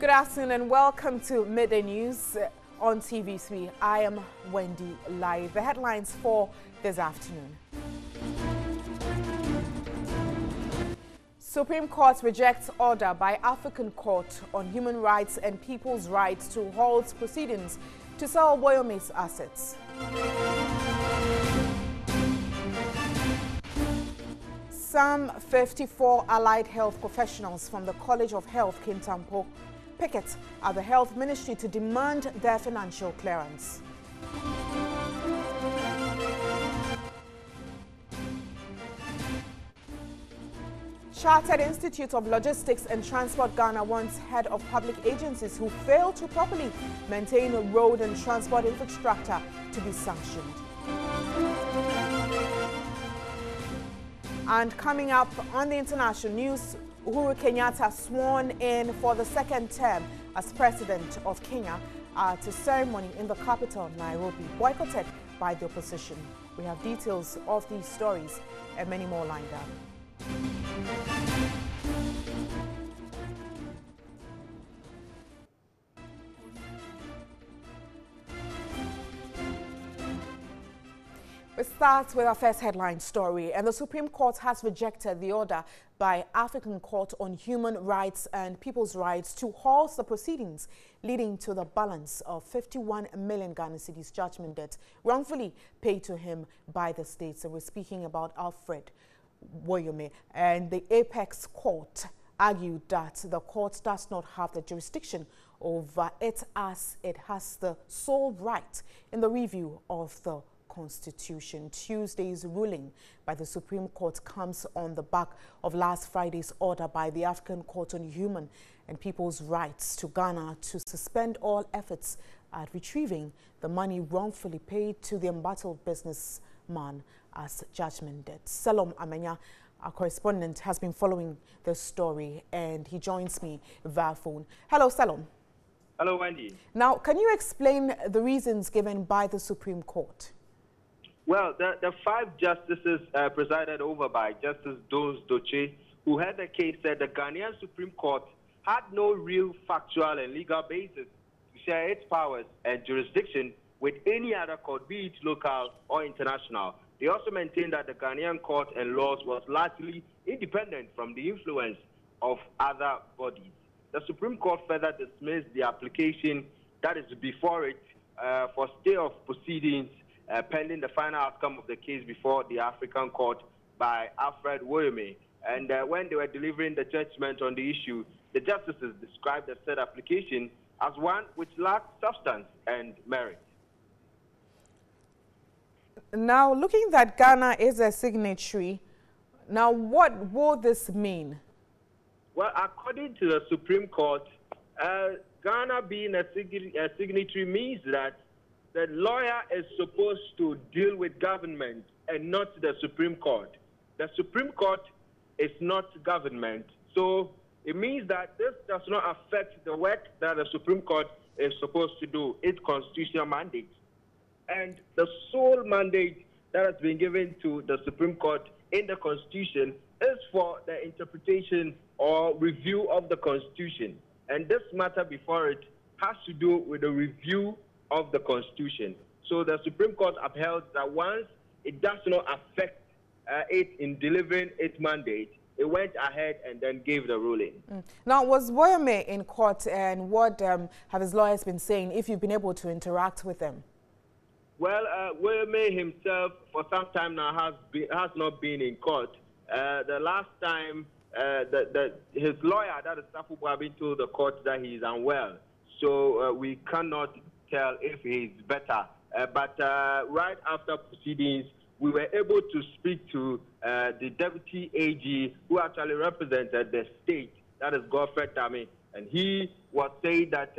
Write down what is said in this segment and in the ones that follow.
Good afternoon and welcome to Midday News on TV3. I am Wendy Lai. The headlines for this afternoon. Supreme Court rejects order by African Court on Human Rights and People's Rights to halt proceedings to sell Woyome's assets. Some 54 allied health professionals from the College of Health, Kintampo, picket at the Health Ministry to demand their financial clearance. Chartered Institute of Logistics and Transport Ghana wants head of public agencies who fail to properly maintain a road and transport infrastructure to be sanctioned. And coming up on the international news, Uhuru Kenyatta sworn in for the second term as president of Kenya at a ceremony in the capital, Nairobi, boycotted by the opposition. We have details of these stories and many more lined up. We start with our first headline story, and the Supreme Court has rejected the order by African Court on Human Rights and People's Rights to halt the proceedings leading to the balance of 51 million Ghana cedis judgment debt wrongfully paid to him by the state. So we're speaking about Alfred Woyome, and the Apex Court argued that the court does not have the jurisdiction over it as it has the sole right in the review of the Constitution. Tuesday's ruling by the Supreme Court comes on the back of last Friday's order by the African Court on Human and People's Rights to Ghana to suspend all efforts at retrieving the money wrongfully paid to the embattled businessman as judgment debt. Salom Amenya, our correspondent, has been following this story and he joins me via phone. Hello, Salom. Hello, Wendy. Now, can you explain the reasons given by the Supreme Court? Well, the five justices presided over by Justice Dose Doche, who heard the case, said the Ghanaian Supreme Court had no real factual and legal basis to share its powers and jurisdiction with any other court, be it local or international. They also maintained that the Ghanaian court and laws was largely independent from the influence of other bodies. The Supreme Court further dismissed the application that is before it for stay of proceedings pending the final outcome of the case before the African Court by Alfred Woyome. And when they were delivering the judgment on the issue, the justices described the said application as one which lacked substance and merit. Now, looking that Ghana is a signatory, now what will this mean? Well, according to the Supreme Court, Ghana being a signatory means that the lawyer is supposed to deal with government and not the Supreme Court. The Supreme Court is not government. So it means that this does not affect the work that the Supreme Court is supposed to do, its constitutional mandate. And the sole mandate that has been given to the Supreme Court in the Constitution is for the interpretation or review of the Constitution. And this matter before it has to do with the review of the Constitution. So the Supreme Court upheld that once it does not affect it in delivering its mandate, it went ahead and then gave the ruling. Now, was Woyome in court, and what have his lawyers been saying, if you've been able to interact with them? Well, Woyome himself for some time now has not been in court. The last time his lawyer, that is Safu Bwabin, told the court that he is unwell. So we cannot tell if he's better. But right after proceedings, we were able to speak to the deputy AG who actually represented the state, that is Godfred Tami, and he was saying that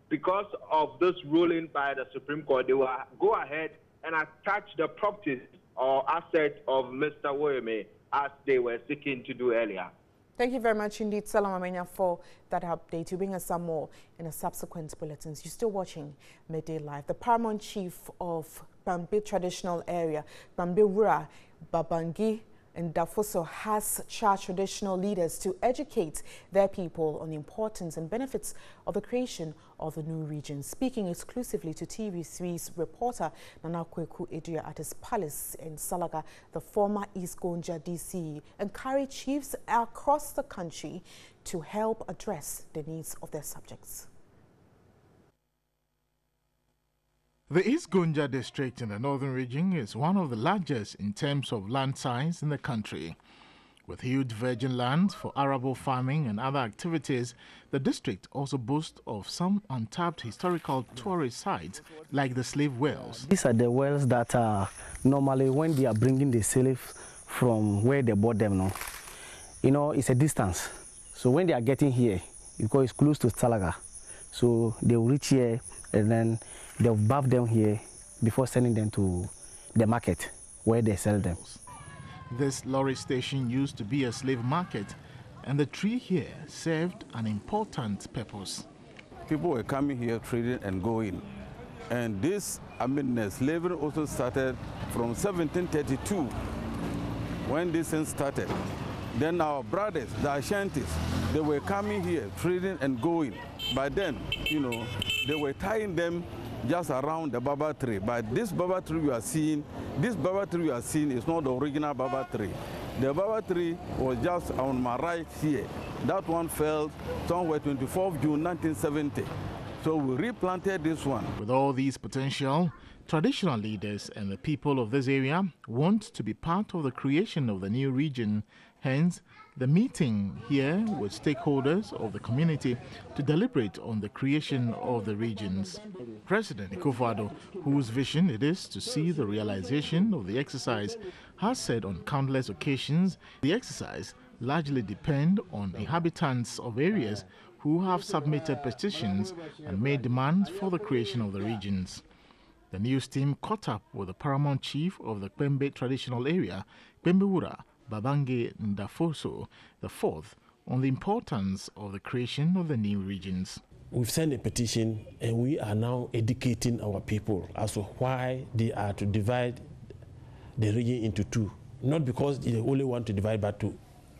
because of this ruling by the Supreme Court, they will go ahead and attach the properties or assets of Mr. Woyome as they were seeking to do earlier. Thank you very much indeed, Salam Amenya, for that update. You'll bring us some more in the subsequent bulletins. You're still watching Midday Live. The paramount chief of Bambi traditional area, Bambi Wura Babangi Ndafoso has charged traditional leaders to educate their people on the importance and benefits of the creation of the new region. Speaking exclusively to TV3's reporter Nana Kweku Edria at his palace in Salaga, the former East Gonja DC encouraged chiefs across the country to help address the needs of their subjects. The East Gonja district in the northern region is one of the largest in terms of land size in the country. With huge virgin land for arable farming and other activities, the district also boasts of some untapped historical tourist sites like the slave wells. These are the wells that normally when they are bringing the slaves from where they bought them, no, you know, it's a distance. So when they are getting here, because it's close to Salaga, so they will reach here and then they'll bath them here before sending them to the market where they sell them. This lorry station used to be a slave market, and the tree here served an important purpose. People were coming here, trading and going. And this, slavery also started from 1732, when this thing started. Then our brothers, the Ashantis, they were coming here, trading and going. By then, you know, they were tying them just around the baba tree. But this baba tree you are seeing, is not the original baba tree. The baba tree was just on my right here. That one fell somewhere 24th June 1970. So we replanted this one. With all these potential, traditional leaders and the people of this area want to be part of the creation of the new region. Hence, the meeting here with stakeholders of the community to deliberate on the creation of the regions. President Akufo-Addo, whose vision it is to see the realization of the exercise, has said on countless occasions the exercise largely depends on inhabitants of areas who have submitted petitions and made demands for the creation of the regions. The news team caught up with the paramount chief of the Kpembe traditional area, Kpembewura Babange Ndafoso IV, on the importance of the creation of the new regions. We've sent a petition and we are now educating our people as to why they are to divide the region into two. Not because they only want to divide, but to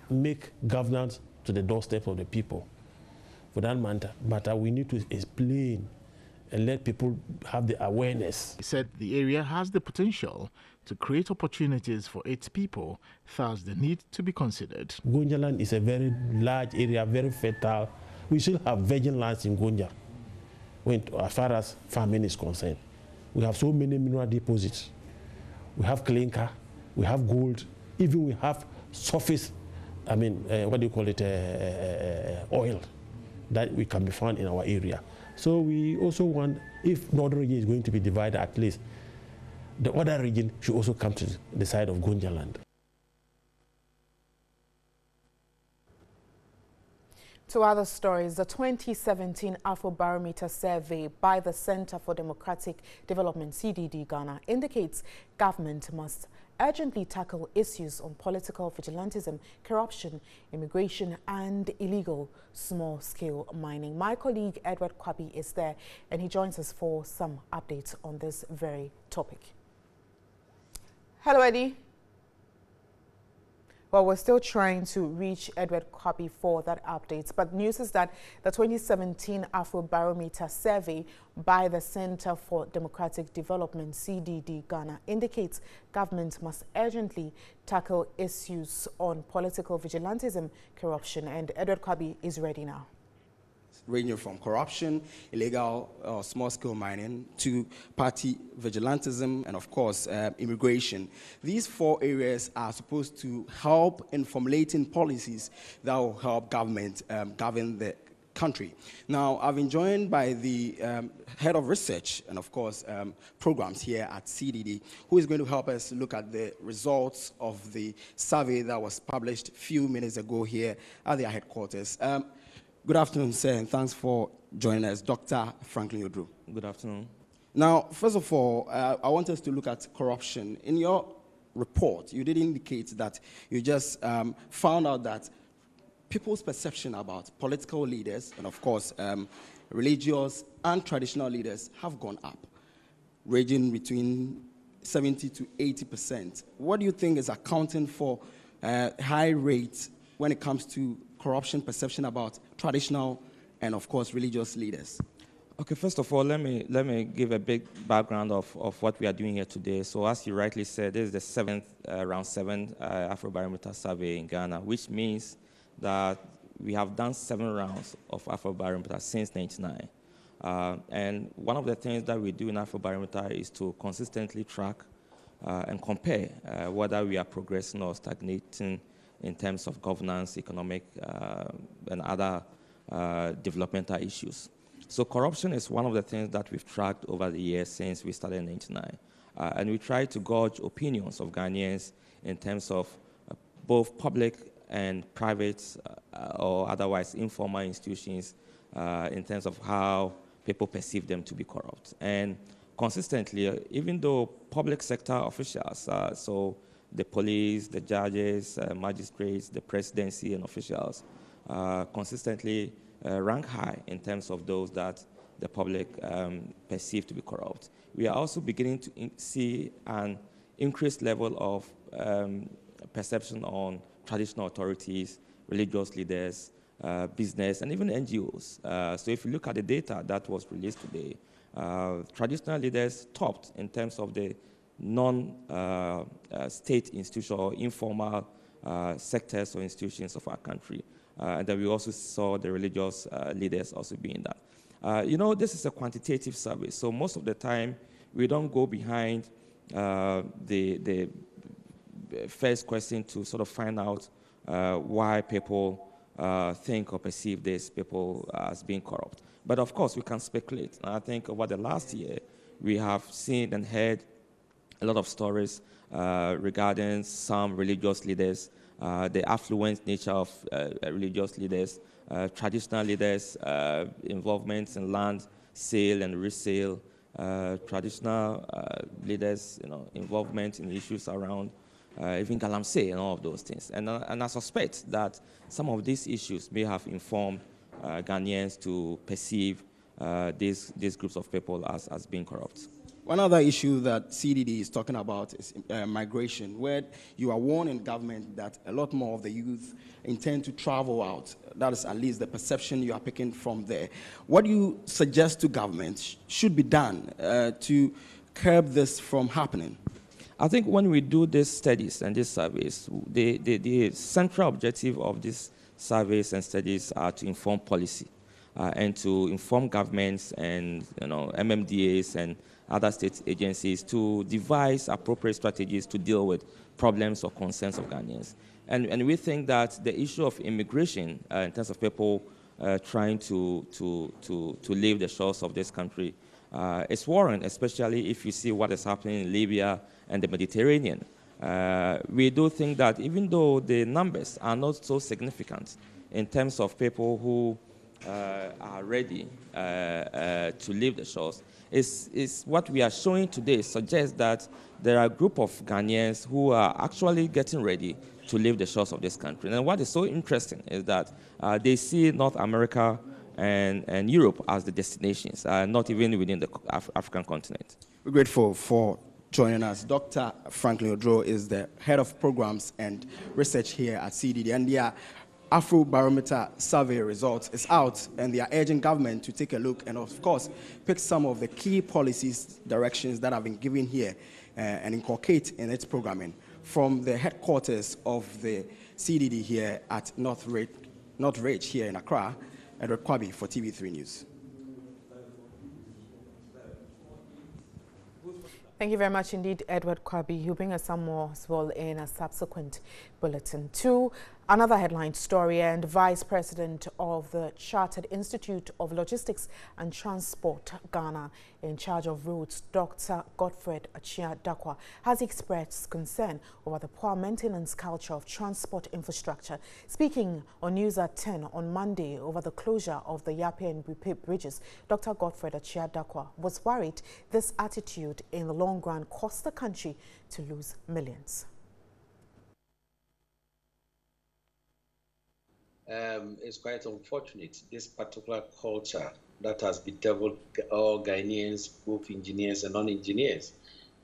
make governance to the doorstep of the people. For that matter, we need to explain and let people have the awareness. He said the area has the potential to create opportunities for its people, thus the need to be considered. Gonja land is a very large area, very fertile. We still have virgin lands in Gonja as far as farming is concerned. We have so many mineral deposits. We have clinker, we have gold, even we have surface, oil that we can be found in our area. So we also want, if northern region is going to be divided, at least the other region should also come to the side of Gonja land. To other stories, the 2017 Afrobarometer survey by the Center for Democratic Development, CDD Ghana, indicates government must urgently tackle issues on political vigilantism, corruption, immigration, and illegal small-scale mining. My colleague Edward Kwabi is there, and he joins us for some updates on this very topic. Hello, Eddie. Well, we're still trying to reach Edward Kwabi for that update, but news is that the 2017 Afrobarometer survey by the Center for Democratic Development, CDD Ghana, indicates government must urgently tackle issues on political vigilantism, corruption, and Edward Kwabi is ready now. Ranging from corruption, illegal small-scale mining, to party vigilantism, and of course immigration. These four areas are supposed to help in formulating policies that will help government govern the country. Now, I've been joined by the head of research and of course programs here at CDD, who is going to help us look at the results of the survey that was published a few minutes ago here at their headquarters. Good afternoon, sir, and thanks for joining us. Dr. Franklin Odro. Good afternoon. Now, first of all, I want us to look at corruption. In your report, you did indicate that you just found out that people's perception about political leaders and, of course, religious and traditional leaders have gone up, ranging between 70 to 80%. What do you think is accounting for high rate when it comes to corruption perception about traditional and, of course, religious leaders? Okay, first of all, let me give a big background of what we are doing here today. So as you rightly said, this is the seventh, round 7 Afrobarometer survey in Ghana, which means that we have done 7 rounds of Afrobarometer since 1999. And one of the things that we do in Afrobarometer is to consistently track and compare whether we are progressing or stagnating in terms of governance, economic, and other developmental issues. So corruption is one of the things that we've tracked over the years since we started in 1999. And we try to gauge opinions of Ghanaians in terms of both public and private or otherwise informal institutions in terms of how people perceive them to be corrupt. And consistently, even though public sector officials, so the police, the judges, magistrates, the presidency and officials, consistently rank high in terms of those that the public perceive to be corrupt. We are also beginning to see an increased level of perception on traditional authorities, religious leaders, business, and even NGOs. So if you look at the data that was released today, traditional leaders topped in terms of the non-state institutional or informal sectors or institutions of our country. And then we also saw the religious leaders also being that. This is a quantitative survey, so most of the time we don't go behind the first question to sort of find out why people think or perceive these people as being corrupt. But of course, we can speculate. And I think over the last year, we have seen and heard a lot of stories regarding some religious leaders, the affluent nature of religious leaders, traditional leaders, involvement in land sale and resale, traditional leaders, involvement in issues around even galamsey and all of those things. And I suspect that some of these issues may have informed Ghanaians to perceive these groups of people as being corrupt. One other issue that CDD is talking about is migration, where you are warning government that a lot more of the youth intend to travel out. That is at least the perception you are picking from there. What do you suggest to government should be done to curb this from happening? I think when we do these studies and these surveys, the central objective of these surveys and studies are to inform policy and to inform governments and MMDAs and other state agencies to devise appropriate strategies to deal with problems or concerns of Ghanaians. And we think that the issue of immigration in terms of people trying to leave the shores of this country is worrying, especially if you see what is happening in Libya and the Mediterranean. We do think that even though the numbers are not so significant in terms of people who are ready to leave the shores, is what we are showing today suggests that there are a group of Ghanaians who are actually getting ready to leave the shores of this country. And what is so interesting is that they see North America and Europe as the destinations, not even within the African continent. We're grateful for joining us. Dr. Franklin Odro is the head of programs and research here at CDD, and their Afrobarometer survey results is out, and they are urging government to take a look and, of course, pick some of the key policies, directions that have been given here and inculcate in its programming. From the headquarters of the CDD here at North Ridge here in Accra, Edward Kwabi for TV3 News. Thank you very much indeed, Edward Kwabi. You'll bring us some more as well in a subsequent bulletin. To another headline story, and Vice President of the Chartered Institute of Logistics and Transport, Ghana, in charge of roads, Dr. Godfred Achia-Darkwa, has expressed concern over the poor maintenance culture of transport infrastructure. Speaking on News at 10 on Monday over the closure of the Yape and Bupe bridges, Dr. Godfred Achia-Darkwa was worried this attitude in the long run cost the country to lose millions. It's quite unfortunate, this particular culture that has bedeviled all Ghanaians, both engineers and non-engineers,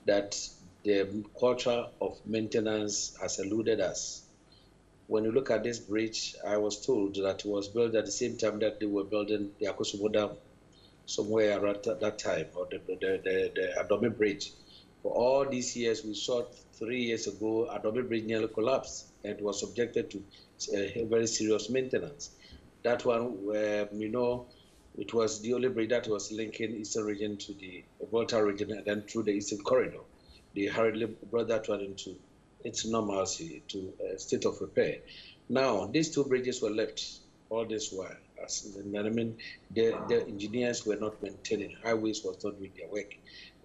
that the culture of maintenance has eluded us. When you look at this bridge, I was told that it was built at the same time that they were building the Akosombo Dam somewhere around that time, or the Adome Bridge. For all these years, we saw 3 years ago, Adome Bridge nearly collapsed and was subjected to very serious maintenance. That one, you know, it was the only bridge that was linking Eastern region to the Volta region and then through the Eastern Corridor. They hurriedly brought that one into its normalcy, to a state of repair. Now, these two bridges were left all this while. I mean, the engineers were not maintaining, highways was not doing their work.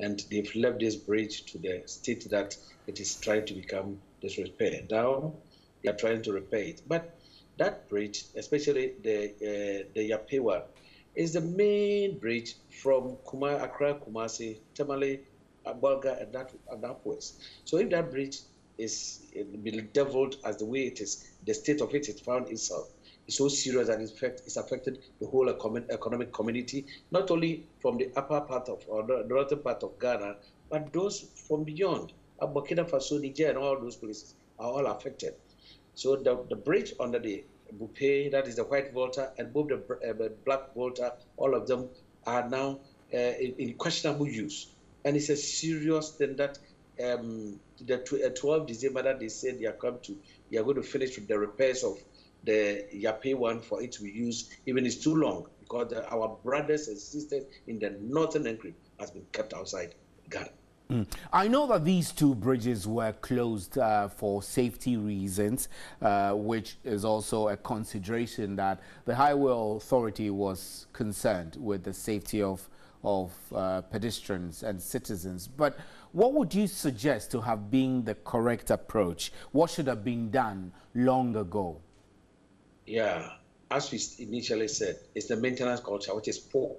And they've left this bridge to the state that it is trying to become disrepair. Now, they are trying to repair it. But that bridge, especially the Yape one, is the main bridge from Accra, Kumasi, Tamale, Bolga, and upwards. So if that bridge is bedeviled as the way it is, the state of it found itself, it's so serious that it's affected the whole economic community, not only from the upper part of, or the northern part of Ghana, but those from beyond. Burkina Faso, Niger, and all those places are all affected. So the bridge under the Bupe, that is the White Volta, and both the Black Volta, all of them are now in questionable use. And it's a serious thing that the 12 December that they said they are going to finish with the repairs of the Yape one for it to be used, even it's too long, because our brothers and sisters in the northern enclave has been kept outside Ghana. I know that these two bridges were closed for safety reasons, which is also a consideration that the Highway Authority was concerned with the safety of pedestrians and citizens. But what would you suggest to have been the correct approach? What should have been done long ago? Yeah, as we initially said, it's the maintenance culture, which is poor.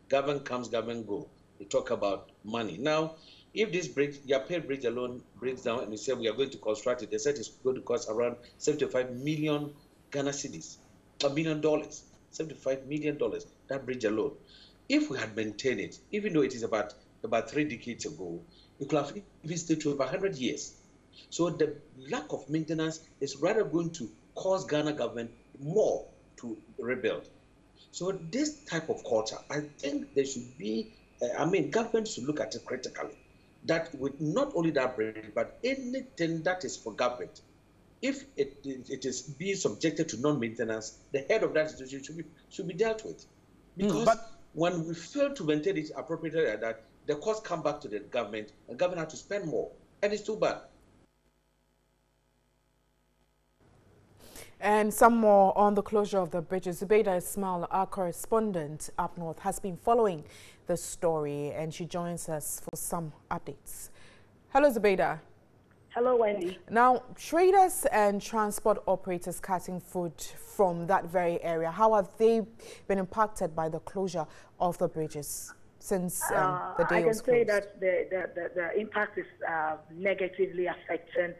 Government comes, government go. We talk about money. Now, if this bridge, Yape Bridge alone breaks down and we say we are going to construct it, they said it's going to cost around 75 million Ghana cedis, $1 million, $75 million, that bridge alone. If we had maintained it, even though it is about 3 decades ago, it could have even stayed to about 100 years. So the lack of maintenance is rather going to cause Ghana government more to rebuild. So this type of culture, I think there should be, government should look at it critically. That with not only that bridge, but anything that is for government, if it is being subjected to non-maintenance, the head of that institution should be dealt with. Because when we fail to maintain it appropriately like that, the costs come back to the government, and government has to spend more, and it's too bad. And some more on the closure of the bridges. Zubeida Ismail, our correspondent up north, has been following the story, and she joins us for some updates. Hello, Zubeida. Hello, Wendy. Now, traders and transport operators cutting food from that very area, how have they been impacted by the closure of the bridges since the day was closed? I can say that the impact is negatively affecting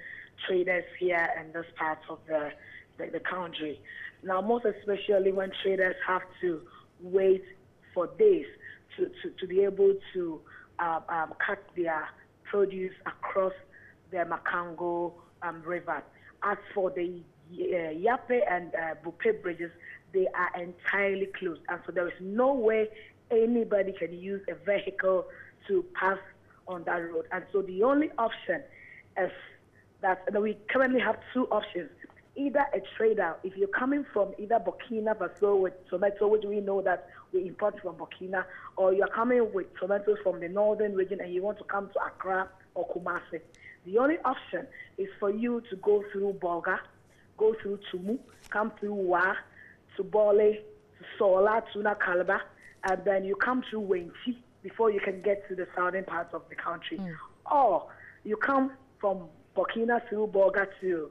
traders here in this part of the country. Now, most especially when traders have to wait for days to be able to cut their produce across the Makango River. As for the Yape and Bupe bridges, they are entirely closed, and so there is no way anybody can use a vehicle to pass on that road. And so the only option is that we currently have two options. Either a trader, if you're coming from either Burkina Faso with tomato, which we know that we import from Burkina, or you're coming with tomatoes from the northern region and you want to come to Accra or Kumasi. The only option is for you to go through Bolga, go through Tumu, come through Wa, to Bole, to Sola, Tuna, Kalaba, and then you come through Wenti before you can get to the southern parts of the country. Or you come from Burkina through Bolga to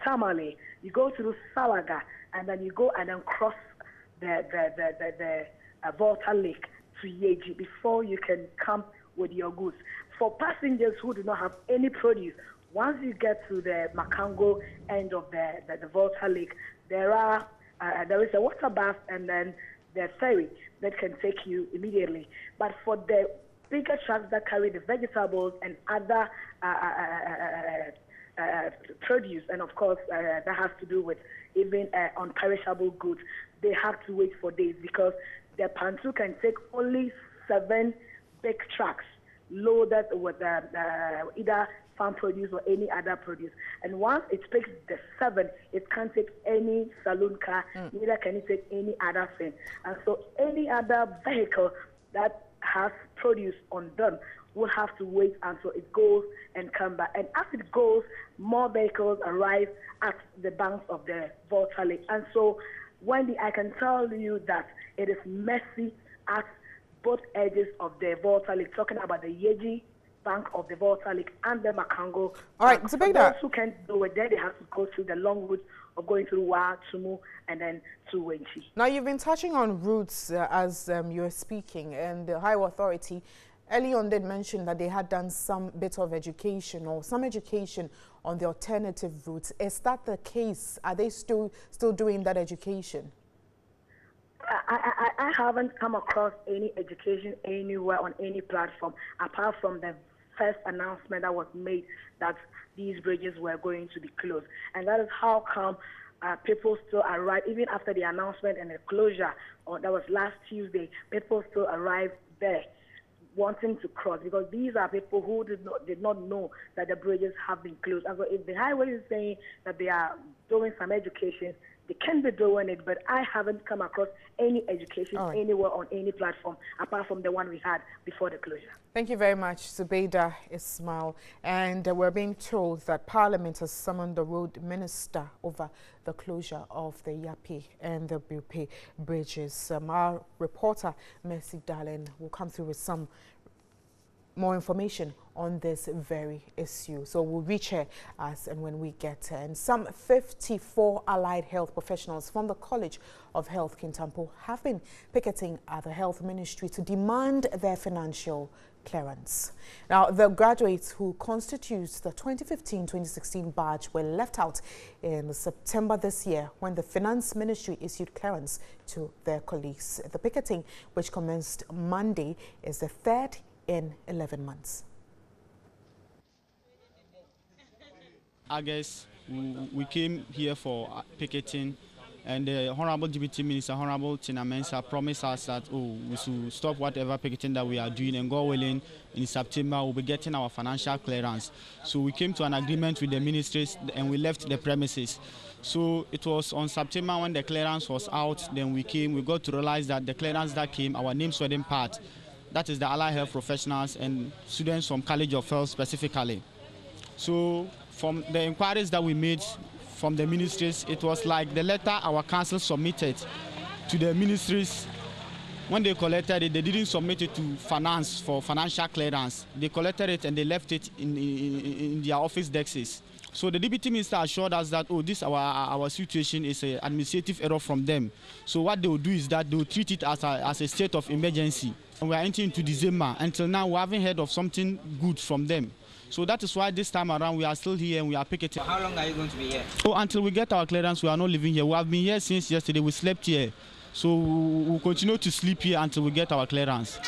Tamale, you go through Salaga, and then you go and then cross the Volta Lake to Yeji before you can come with your goods. For passengers who do not have any produce, once you get to the Makango end of the Volta Lake, there is a water bath and then the ferry that can take you immediately. But for the bigger trucks that carry the vegetables and other produce, and of course that has to do with even unperishable goods. They have to wait for days because the Pantu can take only 7 big trucks loaded with either farm produce or any other produce. And once it picks the 7, it can't take any saloon car, neither can it take any other thing. And so any other vehicle that has produce on them will have to wait until it goes and come back. And as it goes, more vehicles arrive at the banks of the Volta Lake. And so, Wendy, I can tell you that it is messy at both edges of the Volta Lake, talking about the Yeji bank of the Volta Lake and the Makango. All right, so those who can't do it there, they have to go through the long route of going through Wa, Tumu, and then to Wenchi. Now, you've been touching on routes as you were speaking, and the Highway Authority early on did mention that they had done some bit of education or some education on the alternative routes. Is that the case? Are they still doing that education? I haven't come across any education anywhere on any platform apart from the first announcement that was made that these bridges were going to be closed. And that is how come people still arrive, even after the announcement and the closure, that was last Tuesday, people still arrive there wanting to cross, because these are people who did not know that the bridges have been closed. And so if the highway is saying that they are doing some education, they can be doing it, but I haven't come across any education anywhere on any platform apart from the one we had before the closure. Thank you very much, Zubeida Ismail. And we're being told that Parliament has summoned the road minister over the closure of the Yapi and the Bupe bridges. Our reporter, Mercy Darling, will come through with some more information on this very issue. So we'll reach her as and when we get her. And some 54 allied health professionals from the College of Health Kintampo have been picketing at the Health Ministry to demand their financial clearance. Now, the graduates who constitute the 2015-2016 batch were left out in September this year when the Finance Ministry issued clearance to their colleagues. The picketing, which commenced Monday, is the third in 11 months. I guess we came here for picketing, and the Honorable Deputy Minister, Honorable Tina Mensah, promised us that we should stop whatever picketing that we are doing, and God willing, in September we'll be getting our financial clearance. So we came to an agreement with the ministries and we left the premises. So it was on September when the clearance was out, then we got to realize that the clearance that came, our names weren't part. That is the allied health professionals and students from College of Health specifically. So from the inquiries that we made from the ministries, it was like the letter our council submitted to the ministries. When they collected it, they didn't submit it to finance for financial clearance. They collected it and they left it in their office desks. So the deputy minister assured us that, this our situation is an administrative error from them. So what they will do is that they will treat it as a state of emergency. And we are entering into December. Until now, we haven't heard of something good from them. So that is why this time around we are still here and we are picketing. How long are you going to be here? Until we get our clearance, we are not living here. We have been here since yesterday. We slept here. So we'll continue to sleep here until we get our clearance.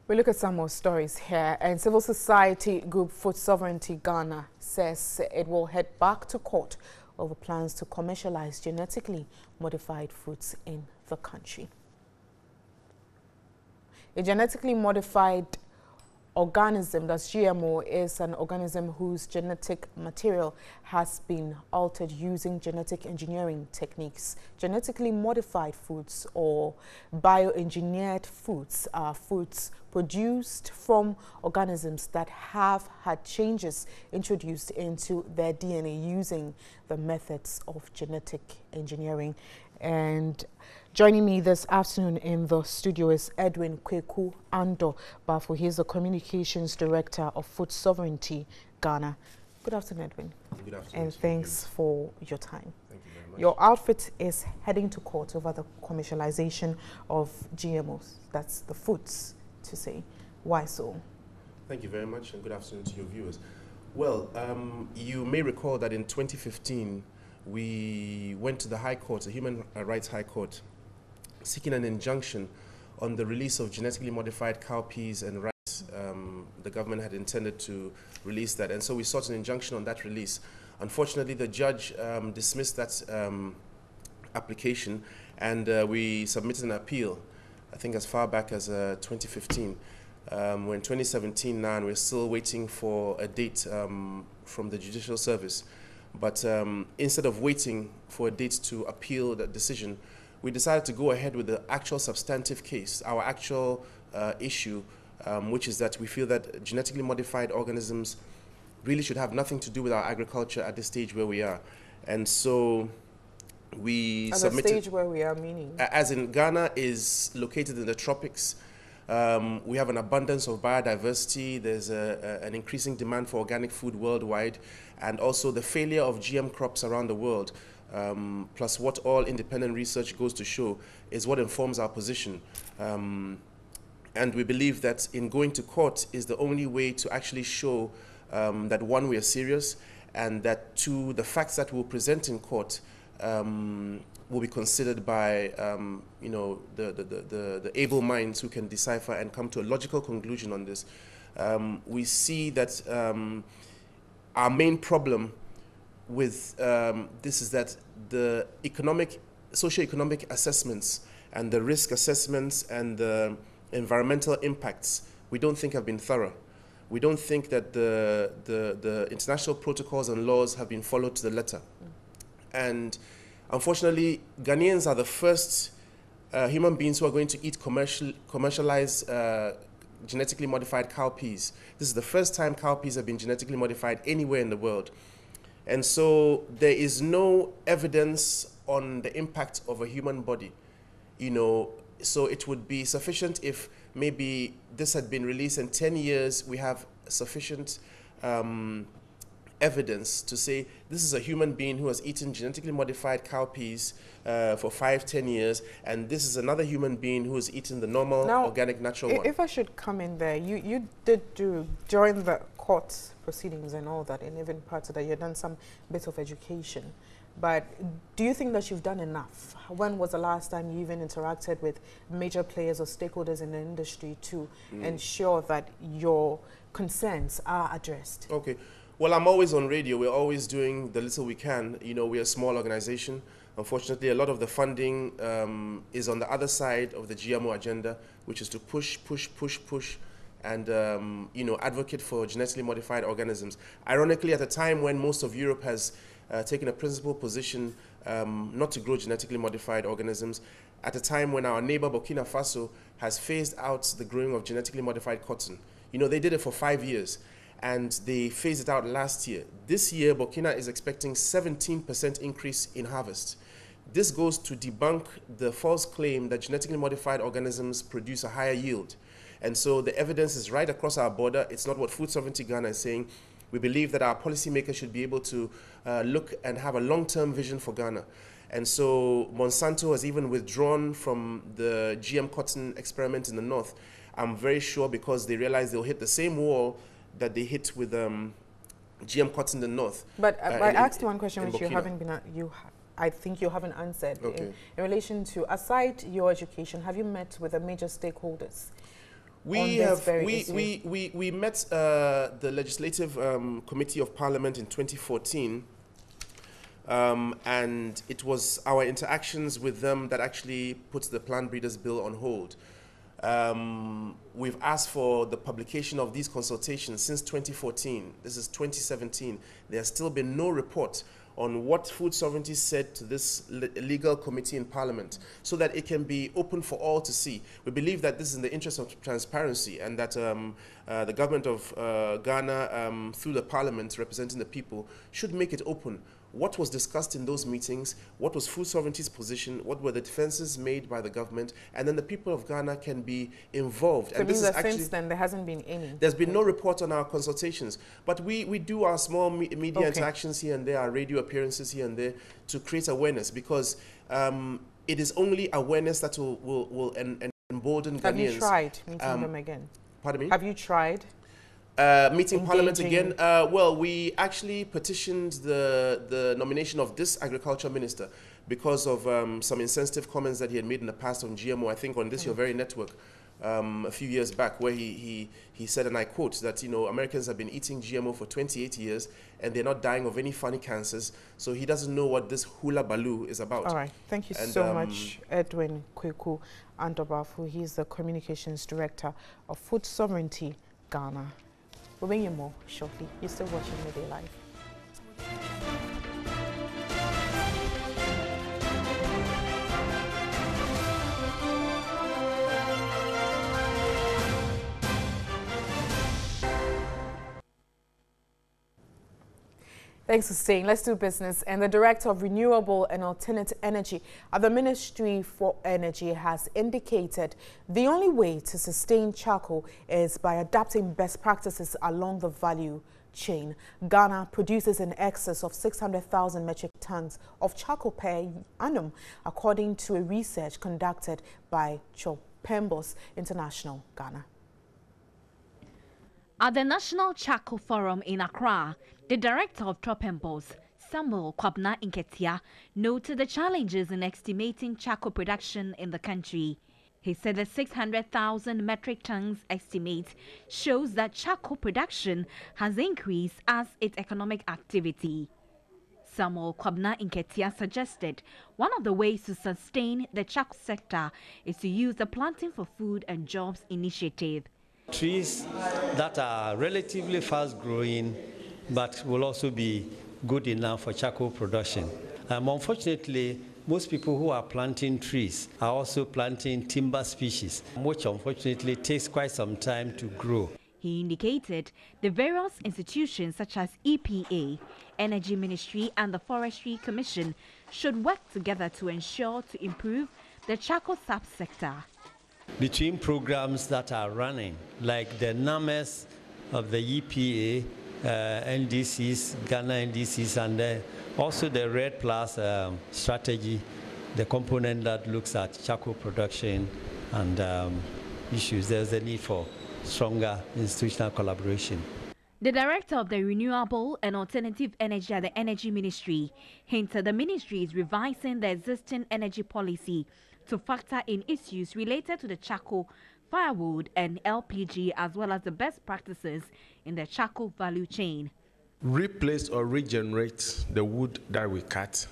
We look at some more stories here, and civil society group Food Sovereignty Ghana says it will head back to court over plans to commercialize genetically modified foods in the country. A genetically modified organism, that's GMO, is an organism whose genetic material has been altered using genetic engineering techniques. Genetically modified foods or bioengineered foods are foods produced from organisms that have had changes introduced into their DNA using the methods of genetic engineering. And joining me this afternoon in the studio is Edwin Kweku Ando Bafo. He's the Communications Director of Food Sovereignty Ghana. Good afternoon, Edwin. Good afternoon. And thanks for your time. Thank you very much. Your outfit is heading to court over the commercialization of GMOs. That's the foods, to say. Why so? Thank you very much, and good afternoon to your viewers. Well, you may recall that in 2015, we went to the High Court, the Human Rights High Court, seeking an injunction on the release of genetically modified cowpeas and rice. The government had intended to release that, and so we sought an injunction on that release. Unfortunately, the judge dismissed that application, and we submitted an appeal, I think as far back as 2015. We're in 2017 now, and we're still waiting for a date from the Judicial Service. But instead of waiting for a date to appeal that decision, we decided to go ahead with the actual substantive case, our actual issue, which is that we feel that genetically modified organisms really should have nothing to do with our agriculture at the stage where we are. And so we submitted... At the stage where we are, meaning? As in, Ghana is located in the tropics. We have an abundance of biodiversity. There's an increasing demand for organic food worldwide, and also the failure of GM crops around the world, plus what all independent research goes to show, is what informs our position. And we believe that in going to court is the only way to actually show that, one, we are serious, and that, two, the facts that we'll present in court will be considered by you know, the able minds who can decipher and come to a logical conclusion on this. We see that our main problem with this is that the socio-economic assessments and the risk assessments and the environmental impacts, we don't think have been thorough. We don't think that the international protocols and laws have been followed to the letter. And unfortunately, Ghanaians are the first human beings who are going to eat commercialized genetically modified cowpeas. This is the first time cowpeas have been genetically modified anywhere in the world. And so there is no evidence on the impact of a human body, you know. So it would be sufficient if maybe this had been released in 10 years, we have sufficient evidence to say this is a human being who has eaten genetically modified cowpeas for 5-10 years, and this is another human being who has eaten the normal, organic, natural one. If I should come in there, you did do, during the court proceedings and all that, and even parts of that, you've done some bit of education. But do you think that you've done enough? When was the last time you even interacted with major players or stakeholders in the industry to ensure that your concerns are addressed? Okay. Well, I'm always on radio. We're always doing the little we can. You know, we're a small organization. Unfortunately, a lot of the funding is on the other side of the GMO agenda, which is to push, and you know, advocate for genetically modified organisms. Ironically, at a time when most of Europe has taken a principled position not to grow genetically modified organisms, at a time when our neighbor Burkina Faso has phased out the growing of genetically modified cotton. You know, they did it for 5 years, and they phased it out last year. This year, Burkina is expecting 17% increase in harvest. This goes to debunk the false claim that genetically modified organisms produce a higher yield. And so the evidence is right across our border. It's not what Food Sovereignty Ghana is saying. We believe that our policymakers should be able to look and have a long-term vision for Ghana. And so Monsanto has even withdrawn from the GM cotton experiment in the north. I'm very sure because they realize they'll hit the same wall that they hit with GM cotton in the north. But I asked one question which you haven't been, I think you haven't answered. Okay. In relation to, aside your education, have you met with the major stakeholders? We met the Legislative Committee of Parliament in 2014, and it was our interactions with them that actually puts the Plant Breeders Bill on hold. We've asked for the publication of these consultations since 2014. This is 2017. There has still been no report on what Food Sovereignty said to this legal committee in Parliament, so that it can be open for all to see. We believe that this is in the interest of transparency, and that the government of Ghana, through the Parliament representing the people, should make it open. What was discussed in those meetings, what was Food Sovereignty's position, what were the defenses made by the government, and then the people of Ghana can be involved. So and this is actually, since then there hasn't been any? There's been no report on our consultations, but we do our small media interactions here and there, our radio appearances here and there, to create awareness, because it is only awareness that will embolden Ghanaians. Have you tried meeting them again? Pardon me? Have you tried? Meeting Parliament again? Well, we actually petitioned the nomination of this agriculture minister, because of some insensitive comments that he had made in the past on GMO. I think on this Your Very Network a few years back, where he said, and I quote, that, you know, Americans have been eating GMO for 28 years and they're not dying of any funny cancers. So he doesn't know what this hula baloo is about. All right. Thank you so much, Edwin Kweku Andobafu. He's the Communications Director of Food Sovereignty Ghana. We'll bring you more shortly. You're still watching Midday Live. Thanks for staying. Let's do business. And the Director of Renewable and Alternate Energy at the Ministry for Energy has indicated the only way to sustain charcoal is by adapting best practices along the value chain. Ghana produces in excess of 600,000 metric tons of charcoal per annum, according to a research conducted by Chopembos International Ghana. At the National Charcoal Forum in Accra, the director of Chopembos, Samuel Kwabna Inketia, noted the challenges in estimating charcoal production in the country. He said the 600,000 metric tons estimate shows that charcoal production has increased as its economic activity. Samuel Kwabna Inketia suggested one of the ways to sustain the charcoal sector is to use the Planting for Food and Jobs initiative. Trees that are relatively fast growing but will also be good enough for charcoal production. Unfortunately, most people who are planting trees are also planting timber species, which unfortunately takes quite some time to grow. He indicated the various institutions such as EPA, Energy Ministry and the Forestry Commission should work together to ensure to improve the charcoal subsector. Between programs that are running, like the NAMES of the EPA, NDCs, Ghana NDCs, and also the RED Plus strategy, the component that looks at charcoal production and issues, there's a need for stronger institutional collaboration. The director of the Renewable and Alternative Energy at the Energy Ministry hinted the ministry is revising the existing energy policy to factor in issues related to the charcoal, firewood and LPG, as well as the best practices in the charcoal value chain. Replace or regenerate the wood that we cut.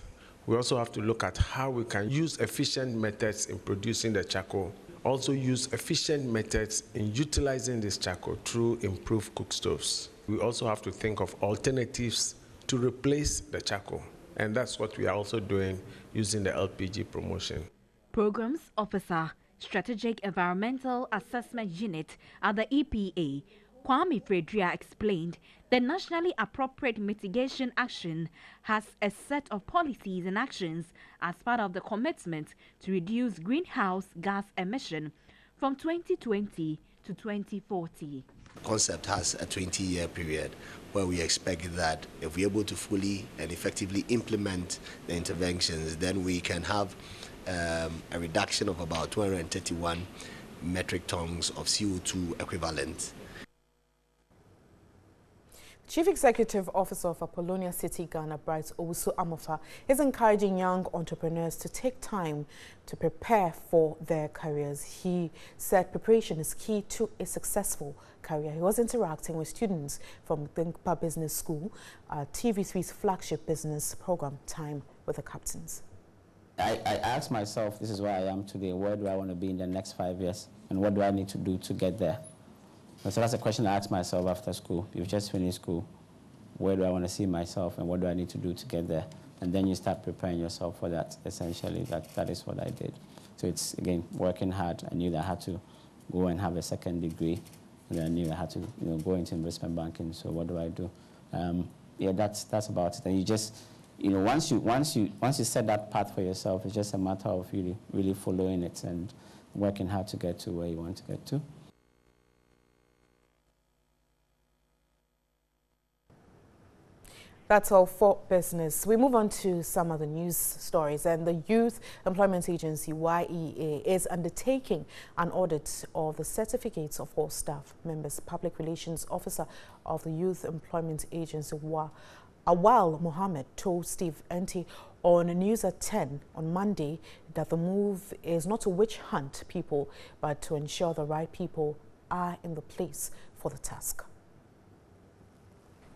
We also have to look at how we can use efficient methods in producing the charcoal. Also use efficient methods in utilizing this charcoal through improved cook stoves. We also have to think of alternatives to replace the charcoal. And that's what we are also doing using the LPG promotion. Programs Officer, Strategic Environmental Assessment Unit at the EPA, Kwame Fredria, explained the nationally appropriate mitigation action has a set of policies and actions as part of the commitment to reduce greenhouse gas emission from 2020 to 2040. The concept has a 20-year period where we expect that if we're able to fully and effectively implement the interventions, then we can have a reduction of about 231 metric tons of CO2 equivalent. Chief Executive Officer of Apollonia City, Ghana, Bright Owusu Amofa, is encouraging young entrepreneurs to take time to prepare for their careers. He said preparation is key to a successful career. He was interacting with students from Thinkpa Business School, TV3's flagship business program, Time with the Captains. I asked myself, this is where I am today. Where do I want to be in the next 5 years? And what do I need to do to get there? So that's a question I asked myself after school. You've just finished school. Where do I want to see myself and what do I need to do to get there? And then you start preparing yourself for that, essentially. That is what I did. So it's, again, working hard. I knew that I had to go and have a second degree. And I knew I had to go into investment banking. So what do I do? Yeah, that's about it. And you just, once you set that path for yourself, it's just a matter of really following it and working hard to get to where you want to get to. That's all for business. We move on to some of the news stories. And the Youth Employment Agency, YEA, is undertaking an audit of the certificates of all staff members. Public Relations Officer of the Youth Employment Agency, Awal Mohammed, told Steve Enti on News at 10 on Monday that the move is not to witch hunt people, but to ensure the right people are in the place for the task.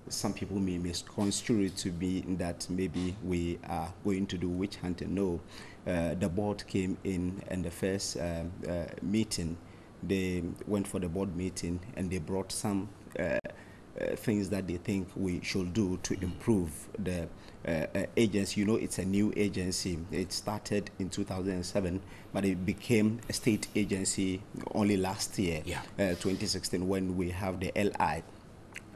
Some people may misconstrue it to be that maybe we are going to do witch hunting. No, the board came in and the first meeting, they went for the board meeting and they brought some things that they think we should do to improve the agency. You know, it's a new agency. It started in 2007, but it became a state agency only last year, 2016, when we have the LI.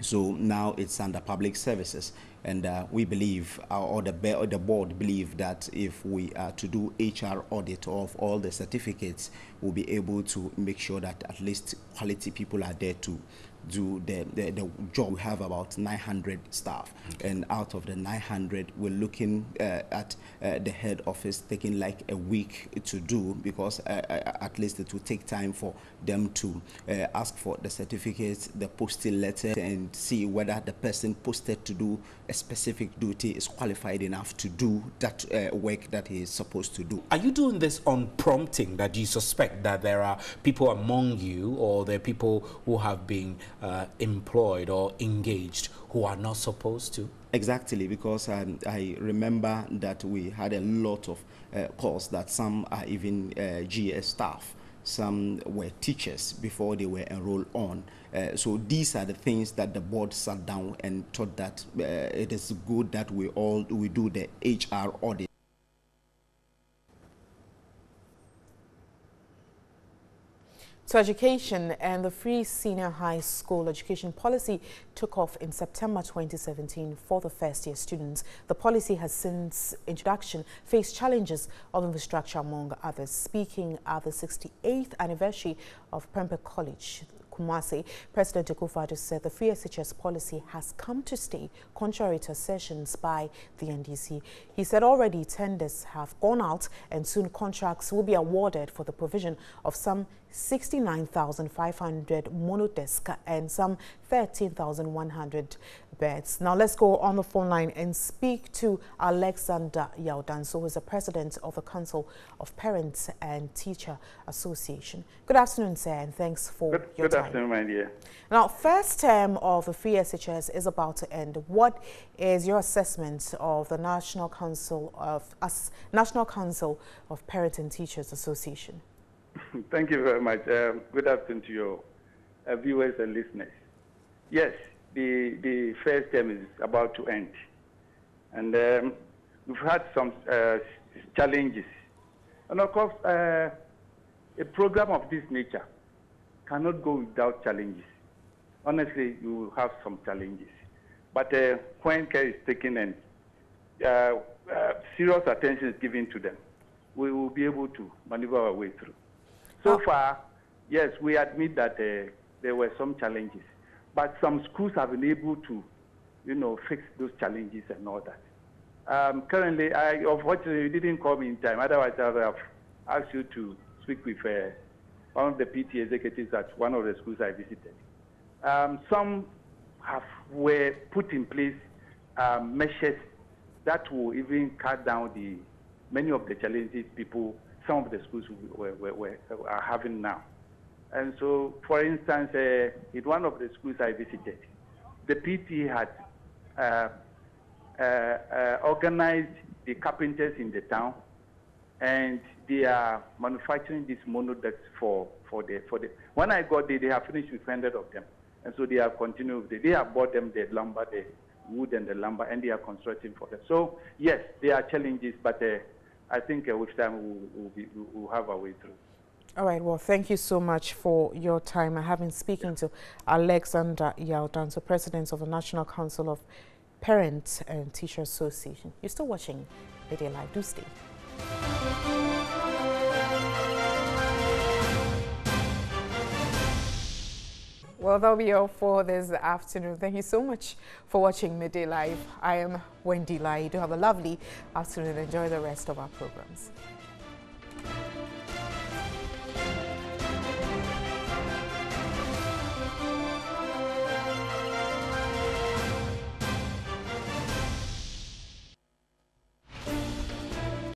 So now it's under public services, and we believe, or the board believe, that if we are to do HR audit of all the certificates, we'll be able to make sure that at least quality people are there to do the job. We have about 900 staff, and out of the 900, we're looking at the head office taking like a week to do, because at least it will take time for them to ask for the certificates, the posting letter, and see whether the person posted to do a specific duty is qualified enough to do that work that he is supposed to do. Are you doing this on prompting, that you suspect that there are people among you, or there are people who have been employed or engaged who are not supposed to? Exactly, because I remember that we had a lot of calls that some are even GS staff, some were teachers before they were enrolled on. So these are the things that the board sat down and thought that it is good that we do the HR audit. So education and the free senior high school education policy took off in September 2017 for the first-year students. The policy has since introduction faced challenges of infrastructure, among others. Speaking at the 68th anniversary of Prempeh College, Kumasi, President Akufo-Addo said the free SHS policy has come to stay, contrary to assertions by the NDC. He said already tenders have gone out and soon contracts will be awarded for the provision of some 69,500 monodesk and some 13,100 beds. Now let's go on the phone line and speak to Alexander Yaudanso, who is the president of the Council of Parents and Teacher Association. Good afternoon, sir, and thanks for your time. Good afternoon, my dear. Now, first term of the free SHS is about to end. What is your assessment of the National Council of Parents and Teachers Association? Thank you very much. Good afternoon to your viewers and listeners. Yes, the first term is about to end. And we've had some challenges. And of course, a program of this nature cannot go without challenges. Honestly, you will have some challenges. But when care is taken and serious attention is given to them, we will be able to maneuver our way through. So far, yes, we admit that there were some challenges, but some schools have been able to, fix those challenges and all that. Currently, unfortunately, you didn't call me in time. Otherwise, I would have asked you to speak with one of the PT executives at one of the schools I visited. Some were put in place measures that will even cut down many of the challenges some of the schools are having now. And so, for instance, in one of the schools I visited, the PT had organized the carpenters in the town, and they are manufacturing these monodecks for the. When I got there, they have finished with 100 of them, and so they have continued. They have bought them the lumber, the wood, and the lumber, and they are constructing for them. So yes, there are challenges, but I think with time we'll have our way through. All right. Well, thank you so much for your time. I have been speaking to Alexander Yaudanso, President of the National Council of Parents and Teacher Association. You're still watching Midday Live. Do stay. Well, that'll be all for this afternoon. Thank you so much for watching Midday Live. I am Wendy Lai. Do have a lovely afternoon and enjoy the rest of our programs.